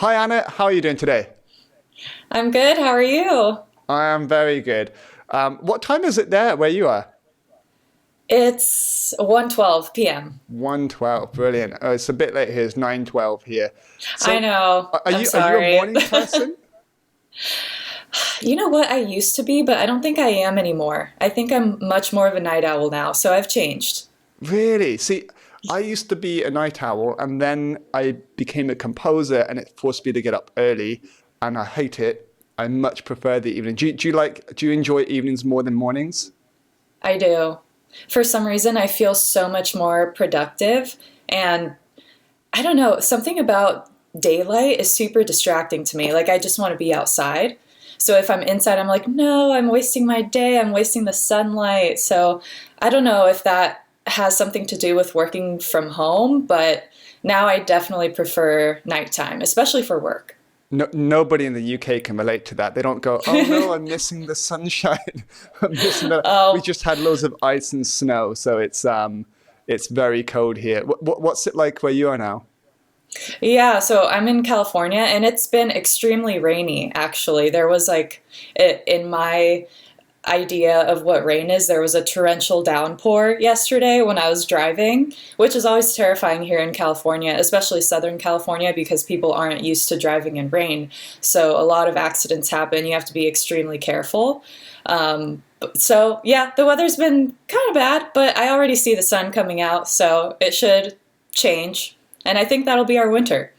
Hi Anna, how are you doing today? I'm good. How are you? I am very good. What time is it there where you are? It's 1:12 p.m. 1:12, brilliant. Oh, it's a bit late here. It's 9:12 here. I So, know. are I'm you a sorry. morning person? You know what? I used to be, but I don't think I am anymore. I think I'm much more of a night owl now, so I've changed. Really? See, I used to be a night owl, and then I became a composer, and it forced me to get up early, and I hate it. I much prefer the evening. Do you enjoy evenings more than mornings? I do. For some reason, I feel so much more productive, and I don't know, something about daylight is super distracting to me. Like, I just want to be outside. So if I'm inside, I'm like, no, I'm wasting my day. I'm wasting the sunlight. So I don't know if that has something to do with working from home, but now I definitely prefer nighttime, especially for work. No, nobody in the UK can relate to that. They don't go, "Oh no, I'm missing the sunshine. I'm missing the." We Oh, just had loads of ice and snow, so it's very cold here. What's it like where you are now? yeah, so I'm in California and it's been extremely rainy, actually. There was like, in my idea of what rain is, there was a torrential downpour yesterday when I was driving, which is always terrifying here in California, especially Southern California, because people aren't used to driving in rain. So a lot of accidents happen. You have to be extremely careful. So yeah, the weather's been kind of bad, but I already see the sun coming out, so it should change. And I think that'll be our winter.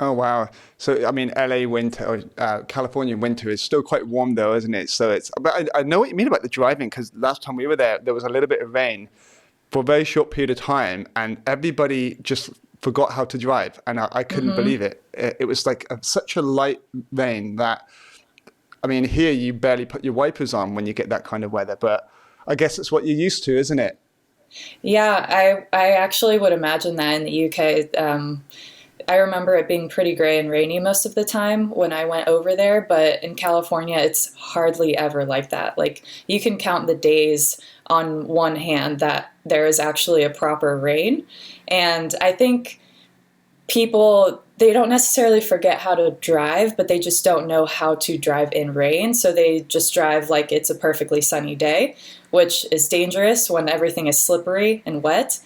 Oh wow. So I mean, LA winter or California winter is still quite warm though, isn't it? So it's. But I know what you mean about the driving because last time we were there, there was a little bit of rain for a very short period of time, and everybody just forgot how to drive, and I couldn't Hmm. believe it. It was like such a light rain that I mean, here you barely put your wipers on when you get that kind of weather, but I guess it's what you're used to, isn't it? Yeah, I actually would imagine that in the UK. I remember it being pretty gray and rainy most of the time when I went over there, but in California, it's hardly ever like that. Like, you can count the days on one hand that there is actually a proper rain. And I think people, they don't necessarily forget how to drive, but they just don't know how to drive in rain. So they just drive like it's a perfectly sunny day, which is dangerous when everything is slippery and wet.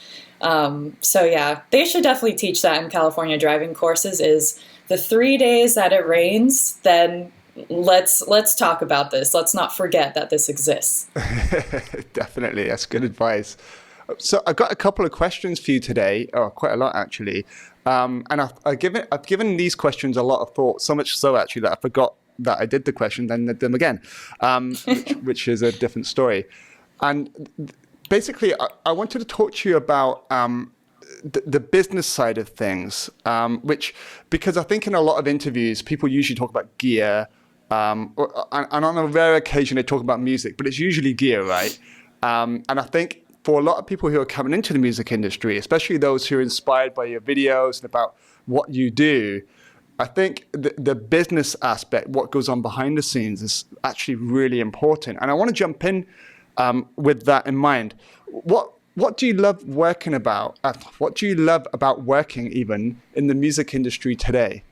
So yeah, they should definitely teach that in California driving courses. Is the 3 days that it rains, then let's talk about this. Let's not forget that this exists. Definitely, that's good advice. So I've got a couple of questions for you today, or quite a lot actually. And I've given these questions a lot of thought, so much so actually that I forgot that I did the question, then did them again, which is a different story. And basically, I wanted to talk to you about the business side of things, which because I think in a lot of interviews, people usually talk about gear, and on a rare occasion they talk about music, but it's usually gear, right? And I think for a lot of people who are coming into the music industry, especially those who are inspired by your videos and about what you do, I think the business aspect, what goes on behind the scenes, is actually really important. And I want to jump in with that in mind. What do you love working about? What do you love about working even in the music industry today?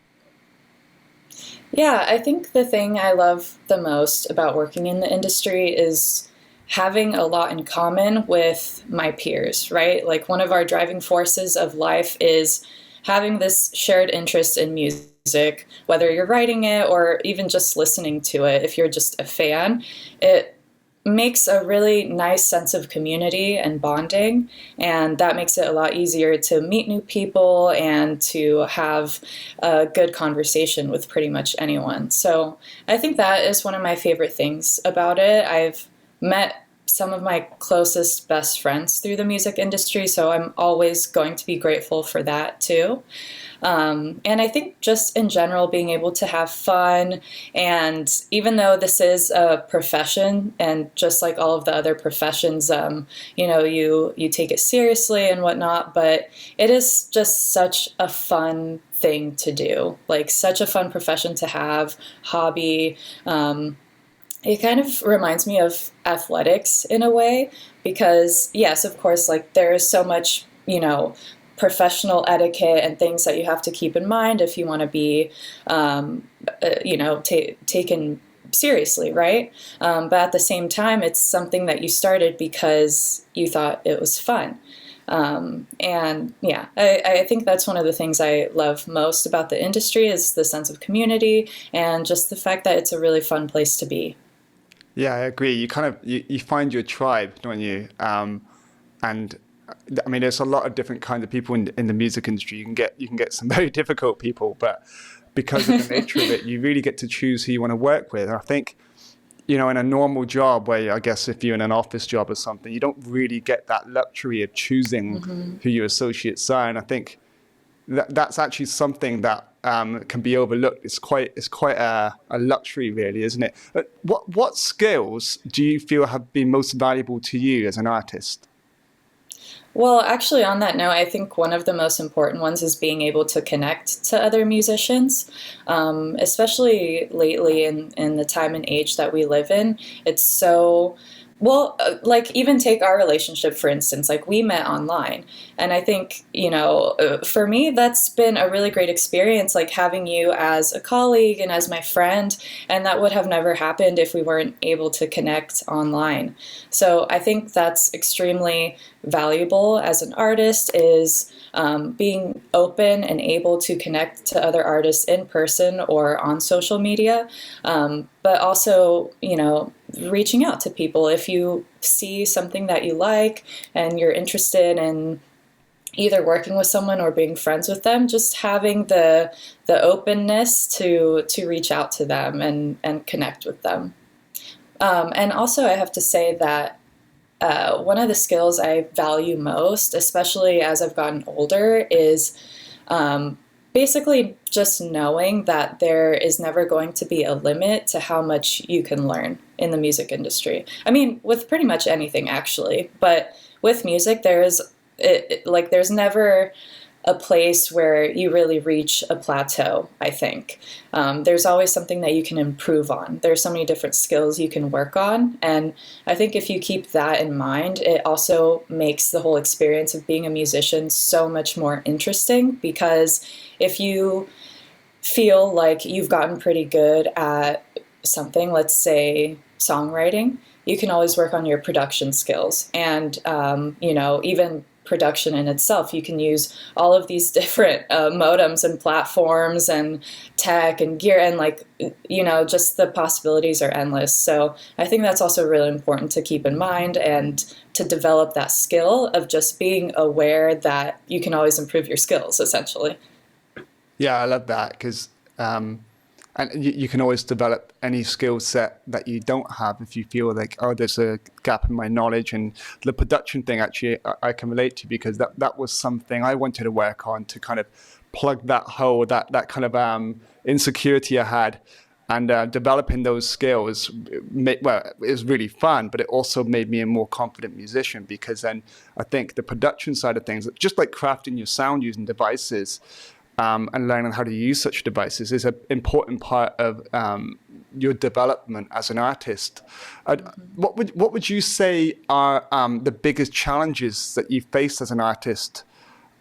Yeah, I think the thing I love the most about working in the industry is having a lot in common with my peers, right? Like, one of our driving forces of life is having this shared interest in music, whether you're writing it or even just listening to it. If you're just a fan, it makes a really nice sense of community and bonding, and that makes it a lot easier to meet new people and to have a good conversation with pretty much anyone. So I think that is one of my favorite things about it. I've met some of my closest best friends through the music industry, so I'm always going to be grateful for that too. And I think just in general, being able to have fun, and even though this is a profession, and just like all of the other professions, you take it seriously and whatnot, but it is just such a fun thing to do, like such a fun profession to have, hobby. It kind of reminds me of athletics in a way, because yes, of course, like there is so much, professional etiquette and things that you have to keep in mind if you want to be, taken seriously, right? But at the same time, it's something that you started because you thought it was fun. And yeah, I think that's one of the things I love most about the industry is the sense of community and just the fact that it's a really fun place to be. Yeah, I agree. You kind of you find your tribe, don't you? And I mean, there's a lot of different kinds of people in the music industry. You can get some very difficult people, but because of the nature of it, you really get to choose who you want to work with. And I think, in a normal job where I guess if you're in an office job or something, you don't really get that luxury of choosing who your associates are. And I think that's actually something that can be overlooked. It's quite a luxury, really, isn't it? But what skills do you feel have been most valuable to you as an artist? Well, actually, on that note, I think one of the most important ones is being able to connect to other musicians, especially lately in the time and age that we live in. It's so, well, like even take our relationship, for instance, like we met online. And I think, for me, that's been a really great experience, like having you as a colleague and as my friend. And that would have never happened if we weren't able to connect online. So I think that's extremely valuable as an artist is being open and able to connect to other artists in person or on social media, but also, reaching out to people if you see something that you like and you're interested in either working with someone or being friends with them, just having the openness to reach out to them and connect with them. And also, I have to say that one of the skills I value most, especially as I've gotten older, is basically just knowing that there is never going to be a limit to how much you can learn in the music industry. I mean, with pretty much anything, actually, but with music, there's never a place where you really reach a plateau, I think. There's always something that you can improve on. There's so many different skills you can work on. And I think if you keep that in mind, it also makes the whole experience of being a musician so much more interesting, because if you feel like you've gotten pretty good at something, let's say songwriting, you can always work on your production skills. And, even production in itself, you can use all of these different modems and platforms and tech and gear, and just the possibilities are endless. So I think that's also really important to keep in mind and to develop that skill of just being aware that you can always improve your skills, essentially. Yeah, I love that because and you can always develop any skill set that you don't have if you feel like, oh, there's a gap in my knowledge. And the production thing, actually, I can relate to, because that was something I wanted to work on to kind of plug that hole, that kind of insecurity I had. And developing those skills, it was really fun, but it also made me a more confident musician, because then I think the production side of things, just like crafting your sound using devices, and learning how to use such devices is an important part of your development as an artist. What would you say are the biggest challenges that you've faced as an artist,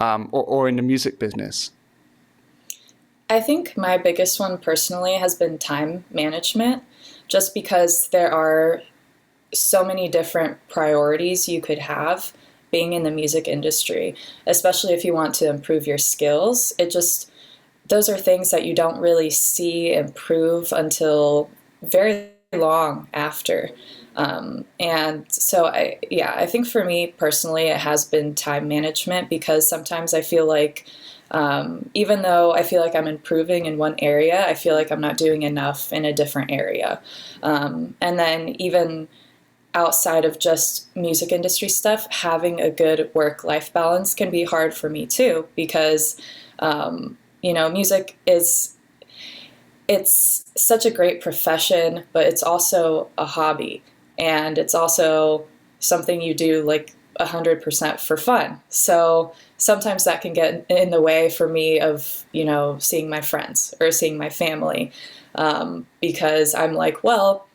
or in the music business? I think my biggest one personally has been time management, just because there are so many different priorities you could have being in the music industry, especially if you want to improve your skills. Those are things that you don't really see improve until very long after. And so I think for me personally, it has been time management, because sometimes I feel like, even though I feel like I'm improving in one area, I feel like I'm not doing enough in a different area. And then even outside of just music industry stuff, having a good work-life balance can be hard for me too, because, music it's such a great profession, but it's also a hobby, and it's also something you do like 100% for fun. So sometimes that can get in the way for me of, seeing my friends or seeing my family, because I'm like, well,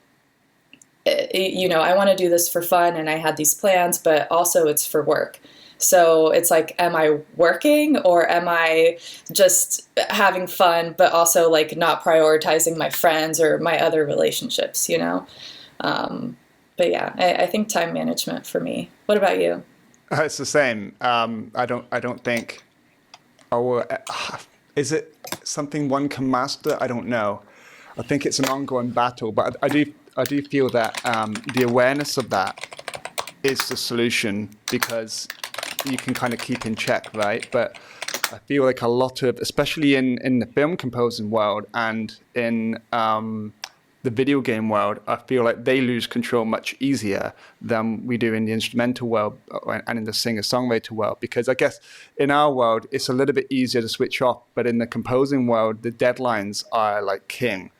I want to do this for fun and I had these plans, but also it's for work. So it's like, am I working or am I just having fun, but also like not prioritizing my friends or my other relationships, you know? But yeah, I think time management for me. What about you? It's the same. I don't think. Oh, is it something one can master? I don't know. I think it's an ongoing battle, but I do feel that the awareness of that is the solution because you can kind of keep in check, right? But I feel like a lot of, especially in the film composing world and in the video game world, I feel like they lose control much easier than we do in the instrumental world and in the singer-songwriter world. Because I guess in our world, it's a little bit easier to switch off, but in the composing world, the deadlines are like king.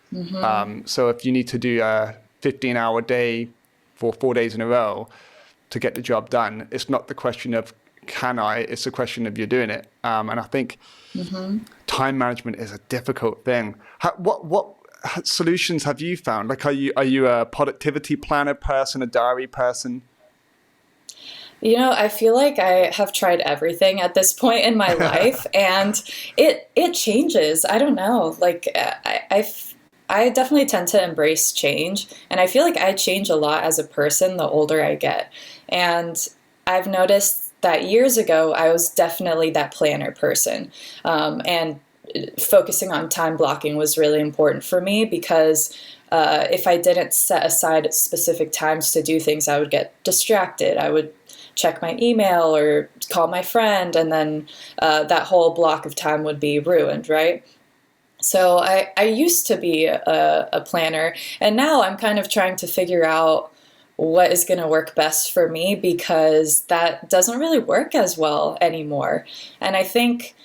So if you need to do a 15-hour day for 4 days in a row to get the job done, it's not the question of can I, it's a question of you're doing it. And I think time management is a difficult thing. What solutions have you found? Like, are you a productivity planner person, a diary person? You know, I feel like I have tried everything at this point in my life, and it changes. I don't know. Like I definitely tend to embrace change, and I feel like I change a lot as a person the older I get. And I've noticed that years ago I was definitely that planner person, and focusing on time blocking was really important for me because if I didn't set aside specific times to do things, I would get distracted. I would check my email or call my friend, and then that whole block of time would be ruined, right? So I used to be a planner, and now I'm kind of trying to figure out what is going to work best for me because that doesn't really work as well anymore. And I think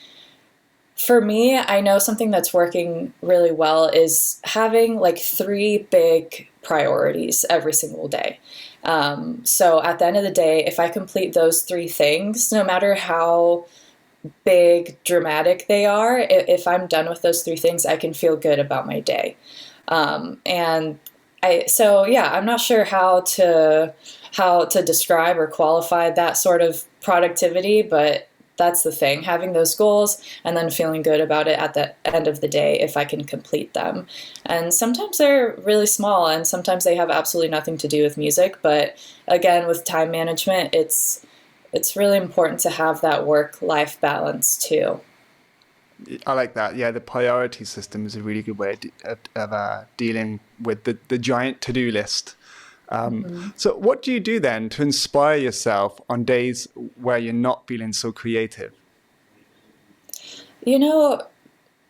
for me, I know something that's working really well is having like three big priorities every single day. So at the end of the day, if I complete those three things, no matter how big, dramatic they are, if I'm done with those three things, I can feel good about my day. And so yeah, I'm not sure how to describe or qualify that sort of productivity, but that's the thing, having those goals and then feeling good about it at the end of the day if I can complete them. And sometimes they're really small and sometimes they have absolutely nothing to do with music. But again, with time management, it's really important to have that work-life balance too. I like that. Yeah, the priority system is a really good way of dealing with the giant to-do list. So what do you do then to inspire yourself on days where you're not feeling so creative? You know,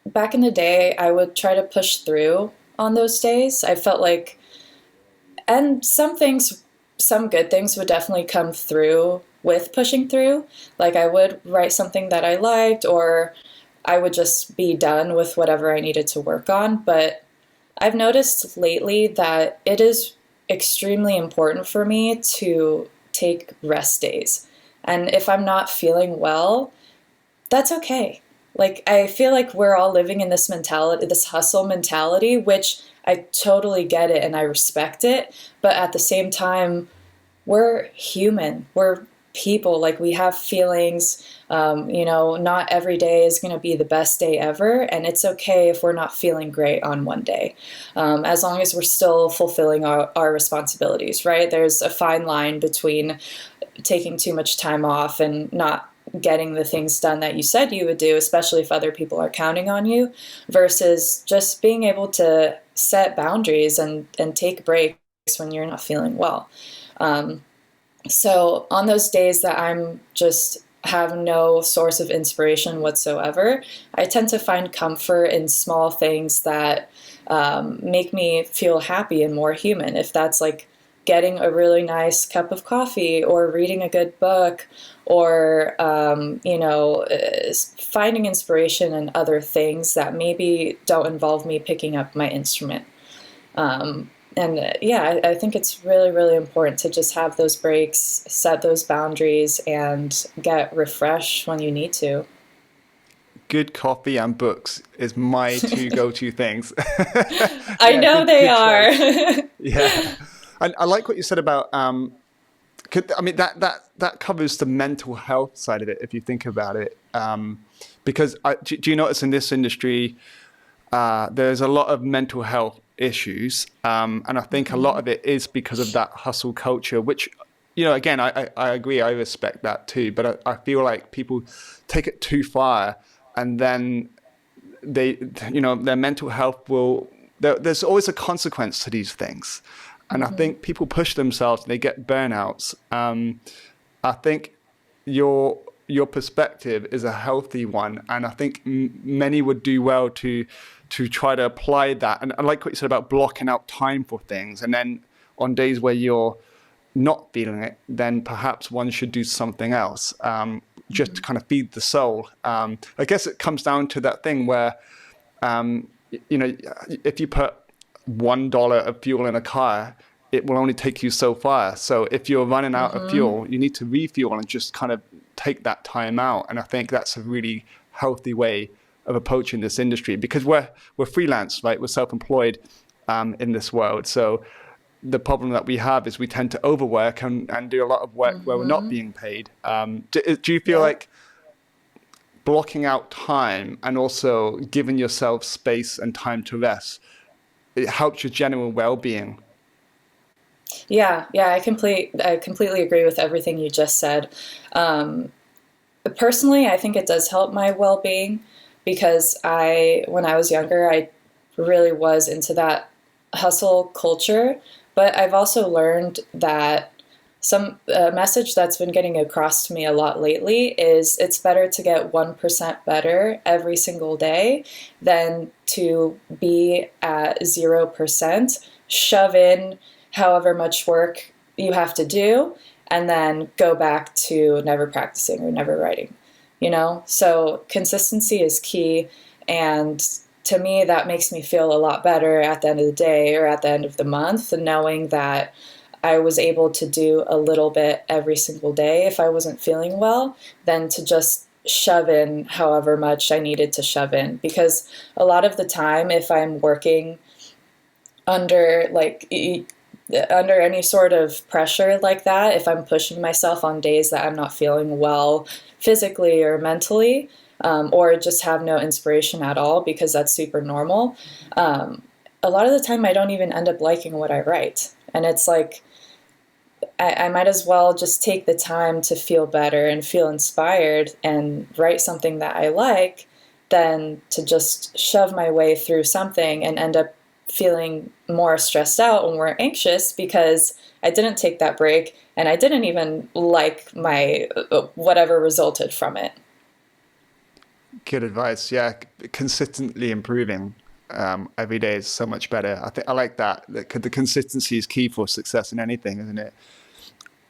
back in the day, I would try to push through on those days. I felt like, and some things, some good things would definitely come through with pushing through. Like I would write something that I liked, or I would just be done with whatever I needed to work on. But I've noticed lately that it is extremely important for me to take rest days. And if I'm not feeling well, that's okay. Like, I feel like we're all living in this mentality, this hustle mentality, which I totally get it and I respect it. But at the same time, we're human. We're people. Like, we have feelings. Not every day is going to be the best day ever. And it's okay if we're not feeling great on one day, as long as we're still fulfilling our responsibilities, right? There's a fine line between taking too much time off and not getting the things done that you said you would do, especially if other people are counting on you, versus just being able to set boundaries and take breaks when you're not feeling well. So on those days that I'm just have no source of inspiration whatsoever, I tend to find comfort in small things that make me feel happy and more human. If that's like getting a really nice cup of coffee or reading a good book or, finding inspiration in other things that maybe don't involve me picking up my instrument. I think it's really, really important to just have those breaks, set those boundaries, and get refreshed when you need to. Good coffee and books is my two go-to things. I Yeah, know they good are. choice. Yeah. And I like what you said about I mean, that covers the mental health side of it, if you think about it. Because do you notice in this industry, there's a lot of mental health issues, and I think a lot of it is because of that hustle culture, which, again, I agree, I respect that too, but I feel like people take it too far, and then their mental health there's always a consequence to these things. And I think people push themselves and they get burnouts. I think your perspective is a healthy one, and I think many would do well to try to apply that. And I like what you said about blocking out time for things, and then on days where you're not feeling it, then perhaps one should do something else, just to kind of feed the soul. I guess it comes down to that thing where, if you put $1 of fuel in a car, it will only take you so far. So if you're running out of fuel, you need to refuel and just kind of take that time out. And I think that's a really healthy way of approaching this industry, because we're freelance, right? We're self-employed in this world. So the problem that we have is we tend to overwork and do a lot of work where we're not being paid. Do you feel like blocking out time and also giving yourself space and time to rest, it helps your general well-being? Yeah, I completely agree with everything you just said. Personally, I think it does help my well-being, because when I was younger, I really was into that hustle culture. But I've also learned that a message that's been getting across to me a lot lately is it's better to get 1% better every single day than to be at 0%, shove in however much work you have to do, and then go back to never practicing or never writing, So consistency is key. And to me, that makes me feel a lot better at the end of the day or at the end of the month, knowing that I was able to do a little bit every single day if I wasn't feeling well, than to just shove in however much I needed to shove in. Because a lot of the time, if I'm working under any sort of pressure like that, if I'm pushing myself on days that I'm not feeling well physically or mentally, or just have no inspiration at all, because that's super normal, a lot of the time I don't even end up liking what I write. And it's like, I might as well just take the time to feel better and feel inspired and write something that I like, than to just shove my way through something and end up feeling more stressed out and more anxious because I didn't take that break and I didn't even like my whatever resulted from it. Good advice. Yeah, consistently improving every day is so much better. I like that. The consistency is key for success in anything, isn't it?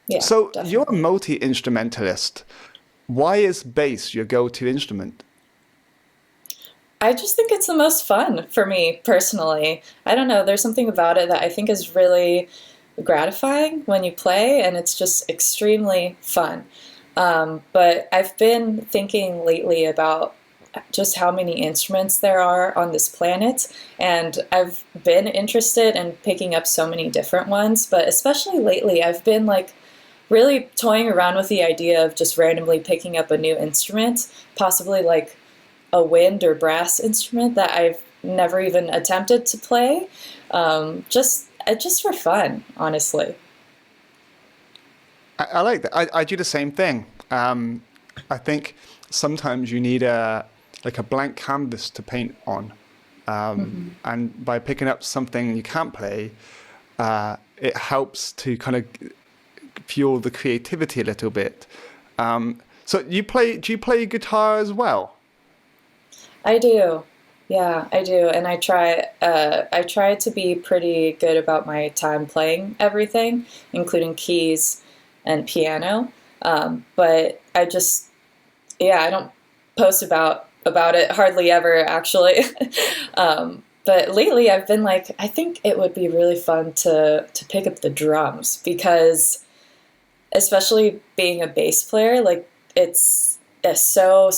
Yeah, So you're a definitely. multi-instrumentalist. Why is bass your go-to instrument? I just think it's the most fun for me personally. I don't know, there's something about it that I think is really gratifying when you play, and it's just extremely fun. But I've been thinking lately about just how many instruments there are on this planet, and I've been interested in picking up so many different ones, but especially lately I've been like really toying around with the idea of just randomly picking up a new instrument, possibly like a wind or brass instrument that I've never even attempted to play, just for fun, honestly. I like that. I do the same thing. I think sometimes you need a blank canvas to paint on, and by picking up something you can't play, it helps to kind of fuel the creativity a little bit. So do you play guitar as well? I do. Yeah, I do, and I try to be pretty good about my time playing everything, including keys and piano. But yeah, I don't post about it hardly ever, actually. But lately, I've been like, I think it would be really fun to pick up the drums, because especially being a bass player, like is so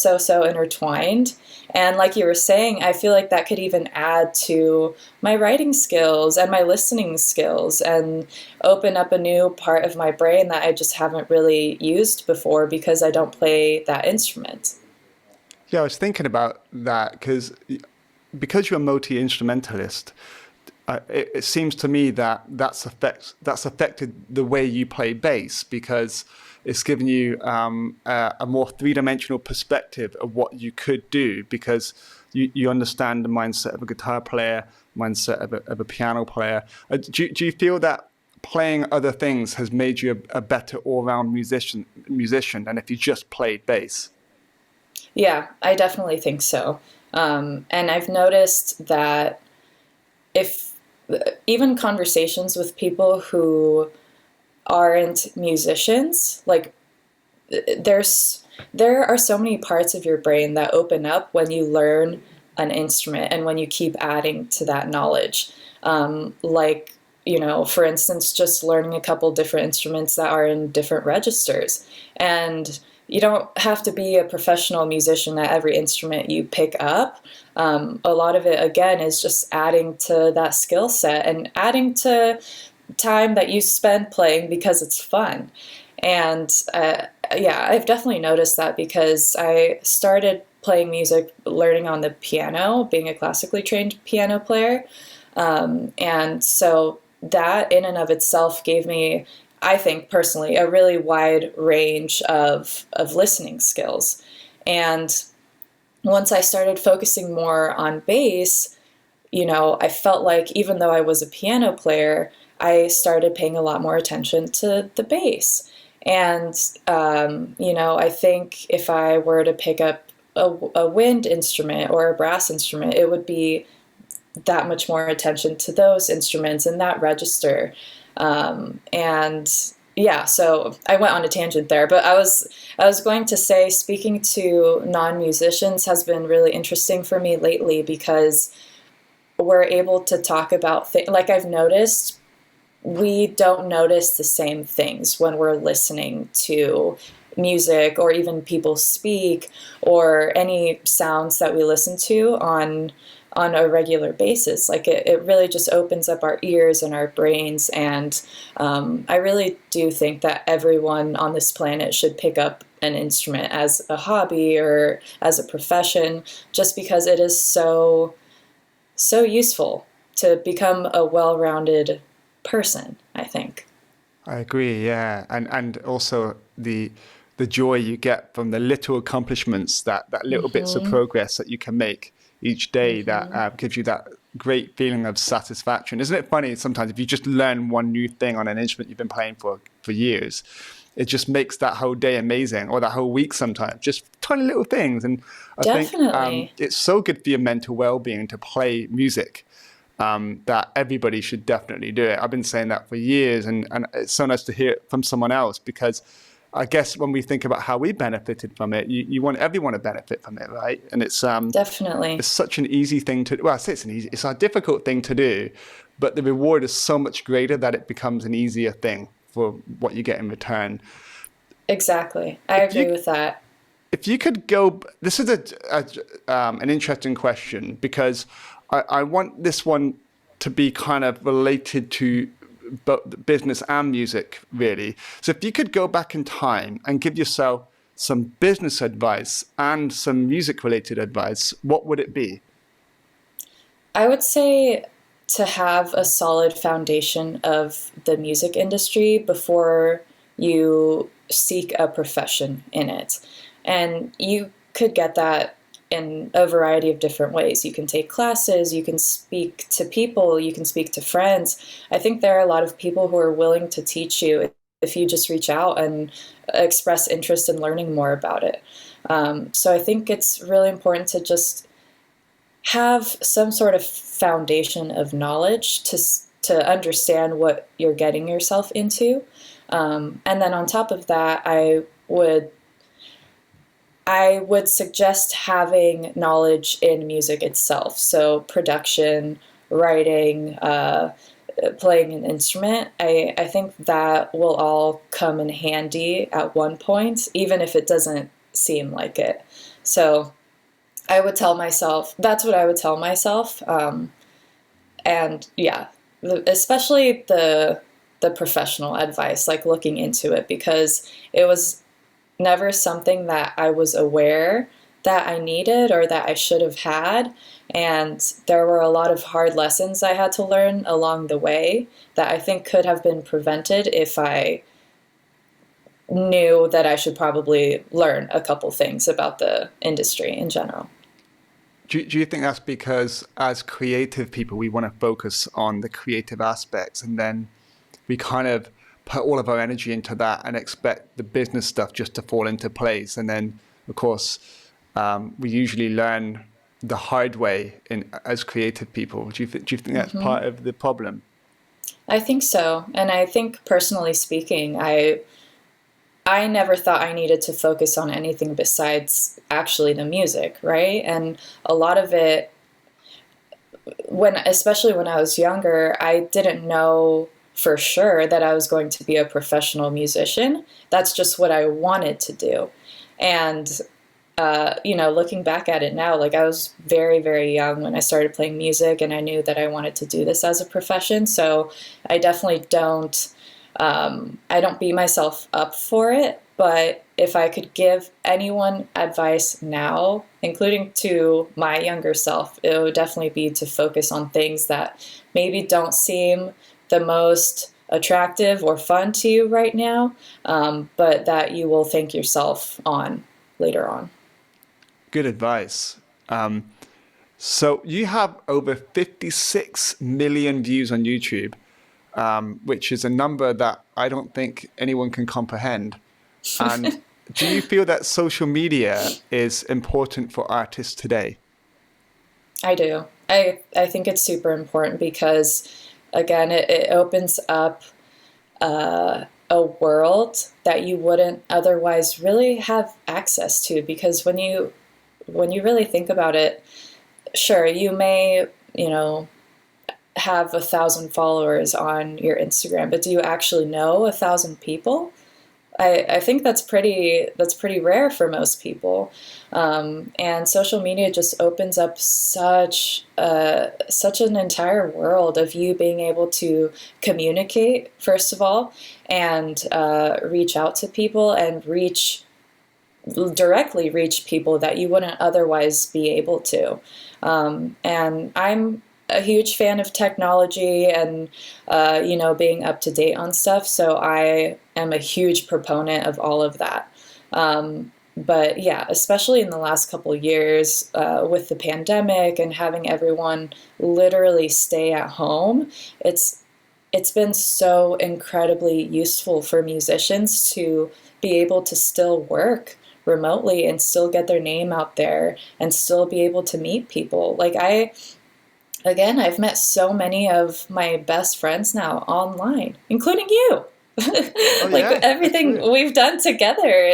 intertwined. And like you were saying, I feel like that could even add to my writing skills and my listening skills and open up a new part of my brain that I just haven't really used before because I don't play that instrument. Yeah, I was thinking about that because you're a multi-instrumentalist, it seems to me that that's affected the way you play bass because it's given you a more three-dimensional perspective of what you could do because you understand the mindset of a guitar player, mindset of a piano player. Do you feel that playing other things has made you a better all-round musician than if you just played bass? Yeah, I definitely think so. And I've noticed that if even conversations with people who aren't musicians, like there's there are so many parts of your brain that open up when you learn an instrument and when you keep adding to that knowledge. Like, for instance, just learning a couple different instruments that are in different registers. And you don't have to be a professional musician at every instrument you pick up. A lot of it, again, is just adding to that skill set and adding to time that you spend playing because it's fun. And yeah, I've definitely noticed that because I started playing music, learning on the piano, being a classically trained piano player. And so that in and of itself gave me, I think personally, a really wide range of listening skills. And once I started focusing more on bass, I felt like even though I was a piano player, I started paying a lot more attention to the bass. And, I think if I were to pick up a wind instrument or a brass instrument, it would be that much more attention to those instruments and that register. And yeah, so I went on a tangent there, but I was going to say speaking to non-musicians has been really interesting for me lately because we're able to talk about things like I've noticed we don't notice the same things when we're listening to music or even people speak or any sounds that we listen to on a regular basis. Like it really just opens up our ears and our brains. And I really do think that everyone on this planet should pick up an instrument as a hobby or as a profession, just because it is so useful to become a well-rounded person, I think. I agree, yeah, and also the joy you get from the little accomplishments, that little bits of Mm-hmm. progress that you can make each day, that Mm-hmm. gives you that great feeling of satisfaction. Isn't it funny sometimes if you just learn one new thing on an instrument you've been playing for years, it just makes that whole day amazing, or that whole week sometimes, just tiny little things. And I think Definitely. it's so good for your mental well-being to play music, that everybody should definitely do it. I've been saying that for years, and it's so nice to hear it from someone else because I guess when we think about how we benefited from it, you want everyone to benefit from it, right? And it's Definitely. such an easy thing to, well, I say it's a difficult thing to do, but the reward is so much greater that it becomes an easier thing for what you get in return. Exactly. I If you agree with that. if you could go, this is an interesting question because I want this one to be kind of related to both business and music, really. So if you could go back in time and give yourself some business advice and some music related advice, what would it be? I would say to have a solid foundation of the music industry before you seek a profession in it. And you could get that in a variety of different ways. You can take classes, you can speak to people, you can speak to friends. I think there are a lot of people who are willing to teach you if you just reach out and express interest in learning more about it. So I think it's really important to just have some sort of foundation of knowledge to understand what you're getting yourself into. And then on top of that, I would suggest having knowledge in music itself. So production, writing, playing an instrument. I think that will all come in handy at one point, even if it doesn't seem like it. So I would tell myself, that's what I would tell myself. And yeah, especially the professional advice, like looking into it, because it was never something that I was aware that I needed or that I should have had. And there were a lot of hard lessons I had to learn along the way that I think could have been prevented if I knew that I should probably learn a couple things about the industry in general. Do you think that's because as creative people, we want to focus on the creative aspects, and then we kind of put all of our energy into that and expect the business stuff just to fall into place? And then, of course, we usually learn the hard way as creative people. Do you think that's part of the problem? I think so. And I think personally speaking, I never thought I needed to focus on anything besides actually the music, right? And a lot of it, especially when I was younger, I didn't know for sure that I was going to be a professional musician. That's just what I wanted to do. And, looking back at it now, like I was very, very young when I started playing music, and I knew that I wanted to do this as a profession. So I definitely I don't beat myself up for it, but if I could give anyone advice now, including to my younger self, it would definitely be to focus on things that maybe don't seem the most attractive or fun to you right now, but that you will thank yourself on later on. Good advice. So you have over 56 million views on YouTube, which is a number that I don't think anyone can comprehend. And do you feel that social media is important for artists today? I do. I think it's super important because, again, it opens up a world that you wouldn't otherwise really have access to. Because when you really think about it, sure, you may, have 1,000 followers on your Instagram, but do you actually know 1,000 people? I think that's pretty rare for most people, and social media just opens up such an entire world of you being able to communicate, first of all, and reach out to people and directly reach people that you wouldn't otherwise be able to. And I'm a huge fan of technology and, being up to date on stuff. So I am a huge proponent of all of that. But yeah, especially in the last couple of years with the pandemic and having everyone literally stay at home, it's been so incredibly useful for musicians to be able to still work remotely and still get their name out there and still be able to meet people. Like I've met so many of my best friends now online, including you. Oh, Like yeah, everything absolutely. we've done together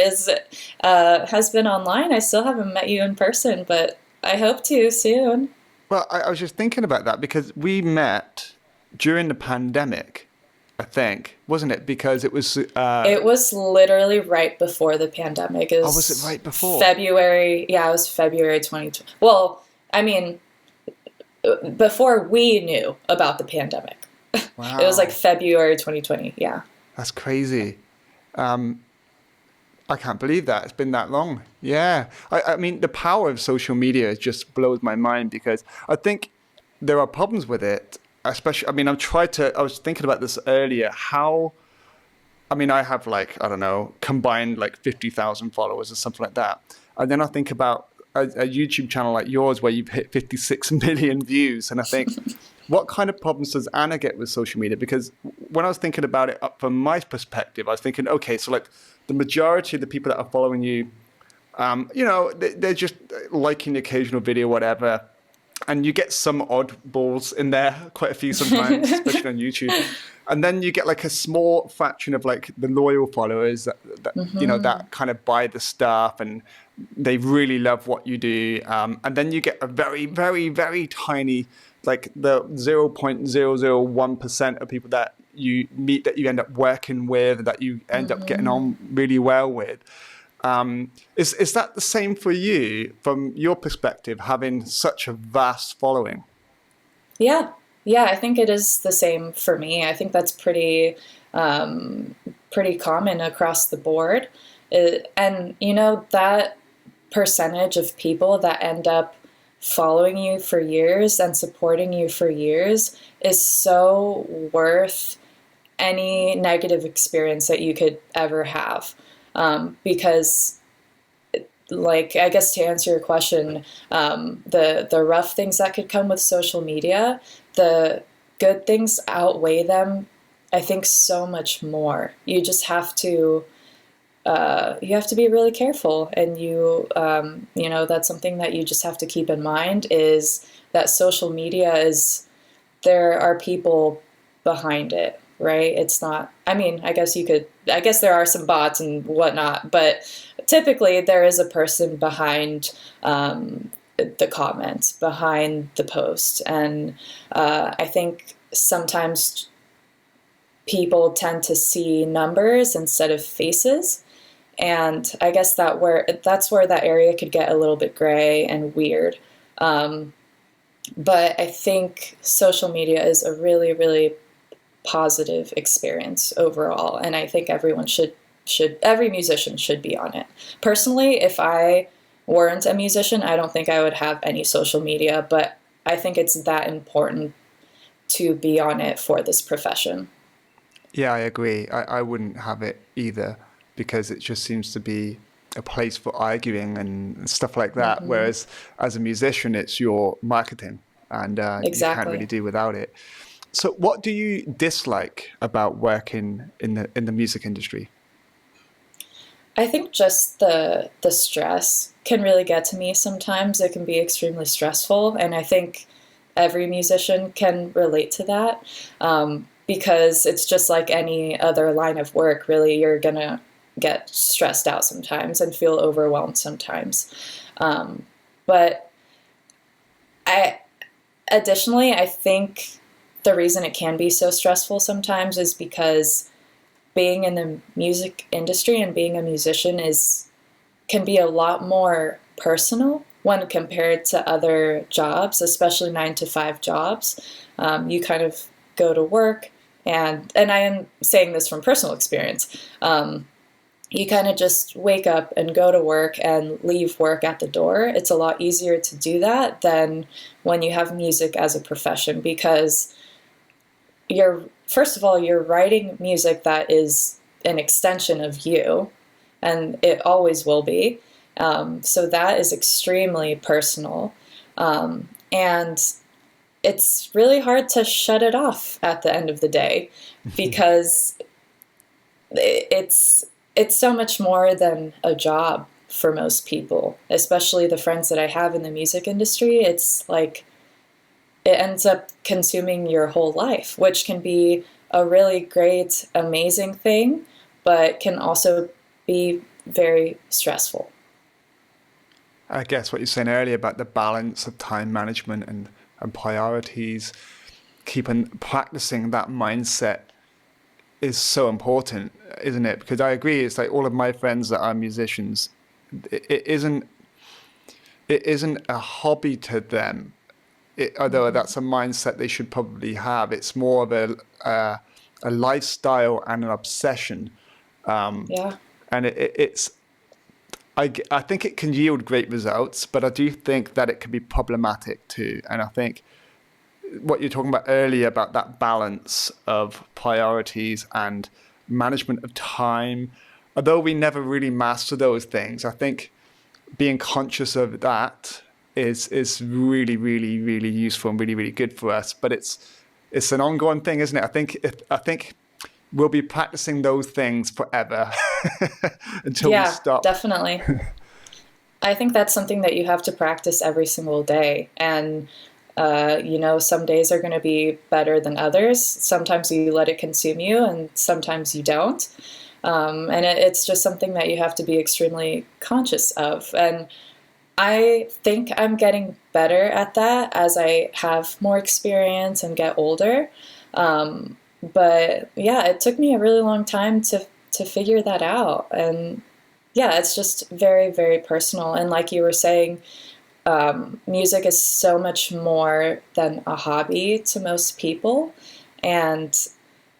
has been online. I still haven't met you in person, but I hope to soon. Well, I was just thinking about that because we met during the pandemic, I think, wasn't it? Because it was, It was literally right before the pandemic. It was it was right before? February. Yeah, it was February 2020. Well, I mean, before we knew about the pandemic. It was like Wow, February 2020. Yeah. that's crazy. I can't believe that. It's been that long. Yeah. I mean, the power of social media just blows my mind because I think there are problems with it. Especially, I mean, I was thinking about this earlier, I mean, I have like, I don't know, combined like 50,000 followers or something like that. And then I think about a YouTube channel like yours where you've hit 56 million views. And I think, what kind of problems does Anna get with social media? Because when I was thinking about it up from my perspective, I was thinking, okay, so like the majority of the people that are following you, they're just liking the occasional video, whatever. And you get some oddballs in there, quite a few sometimes, especially on YouTube. And then you get like a small fraction of like the loyal followers that kind of buy the stuff and they really love what you do. And then you get a very, very, very tiny, like the 0.001% of people that you meet that you end up working with, that you end up getting on really well with. Is that the same for you from your perspective, having such a vast following? Yeah. Yeah, I think it is the same for me. I think that's pretty common across the board. And that percentage of people that end up following you for years and supporting you for years is so worth any negative experience that you could ever have. Because, like, I guess to answer your question, the rough things that could come with social media, the good things outweigh them, I think, so much more. You just have to be really careful, and that's something that you just have to keep in mind, is that social media is, there are people behind it, right? It's not, I mean, I guess there are some bots and whatnot, but typically there is a person behind the comments, behind the post. And I think sometimes people tend to see numbers instead of faces. And I guess that's where that area could get a little bit gray and weird. But I think social media is a really, really positive experience overall, and I think every musician should be on it. Personally, if I weren't a musician, I don't think I would have any social media, but I think it's that important to be on it for this profession. Yeah, I agree. I wouldn't have it either because it just seems to be a place for arguing and stuff like that. Hmm. Whereas as a musician, it's your marketing and you can't really Exactly. do without it. So what do you dislike about working in the music industry? I think just the stress can really get to me sometimes. It can be extremely stressful, and I think every musician can relate to that, because it's just like any other line of work. Really, you're gonna get stressed out sometimes and feel overwhelmed sometimes. But I additionally, I think the reason it can be so stressful sometimes is because being in the music industry and being a musician is can be a lot more personal when compared to other jobs, especially 9 to 5 jobs. You kind of go to work, and I am saying this from personal experience. You kind of just wake up and go to work and leave work at the door. It's a lot easier to do that than when you have music as a profession, because you're first of all, you're writing music that is an extension of you, and it always will be. So that is extremely personal, and it's really hard to shut it off at the end of the day, because it's it's so much more than a job for most people, especially the friends that I have in the music industry. It's like it ends up consuming your whole life, which can be a really great, amazing thing, but can also be very stressful. I guess what you're saying earlier about the balance of time management and priorities, keeping practicing that mindset is so important, isn't it? Because I agree, it's like all of my friends that are musicians, it isn't a hobby to them. Although Hmm. that's a mindset they should probably have. It's more of a lifestyle and an obsession, Yeah. and it's. I think it can yield great results, but I do think that it can be problematic too. And I think what you're talking about earlier about that balance of priorities and management of time, although we never really master those things, I think being conscious of that is really, really, really useful and really, really good for us. But it's an ongoing thing, isn't it? I think we'll be practicing those things forever until we Yeah, stop. definitely. I think that's something that you have to practice every single day. And, some days are going to be better than others. Sometimes you let it consume you, and sometimes you don't. And it's just something that you have to be extremely conscious of. And I think I'm getting better at that as I have more experience and get older. But yeah, it took me a really long time to figure that out. And yeah, it's just very, very personal. And like you were saying, music is so much more than a hobby to most people. And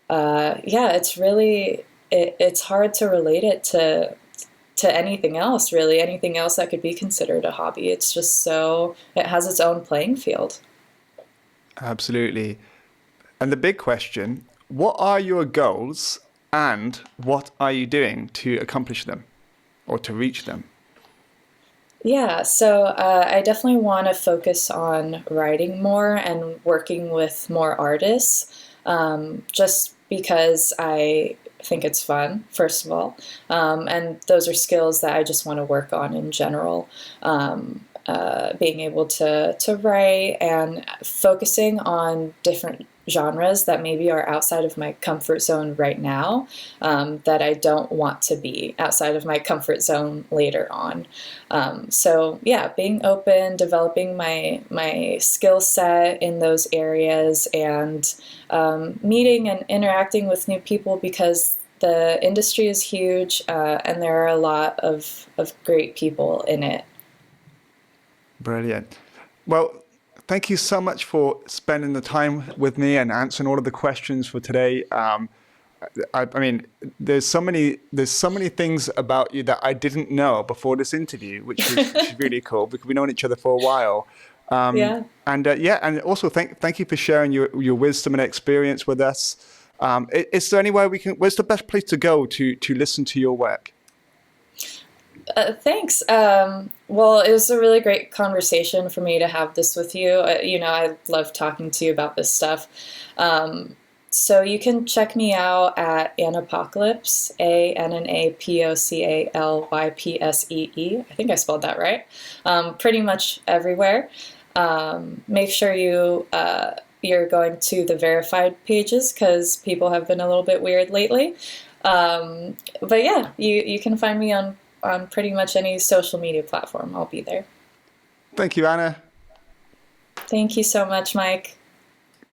yeah, it's really, it's hard to relate it to anything else, really, anything else that could be considered a hobby. It's just so, it has its own playing field. Absolutely. And the big question, what are your goals and what are you doing to accomplish them or to reach them? Yeah, so I definitely want to focus on writing more and working with more artists, just because I think it's fun, first of all. And those are skills that I just want to work on in general. Being able to write and focusing on different genres that maybe are outside of my comfort zone right now, that I don't want to be outside of my comfort zone later on. So yeah, being open, developing my skill set in those areas, and meeting and interacting with new people, because the industry is huge, and there are a lot of great people in it. Brilliant. Well, thank you so much for spending the time with me and answering all of the questions for today. I mean, there's so many things about you that I didn't know before this interview, which is really cool because we've known each other for a while. Yeah. And yeah, and also thank you for sharing your wisdom and experience with us. Is there anywhere we can? Where's the best place to go to listen to your work? Thanks. Well, it was a really great conversation for me to have this with you. You know, I love talking to you about this stuff. So you can check me out at Anapocalypse, ANNAPOCALYPSEE. I think I spelled that right. Pretty much everywhere. Make sure you're going to the verified pages, because people have been a little bit weird lately. But yeah, you can find me on pretty much any social media platform. I'll be there. Thank you, Anna. Thank you so much, Mike.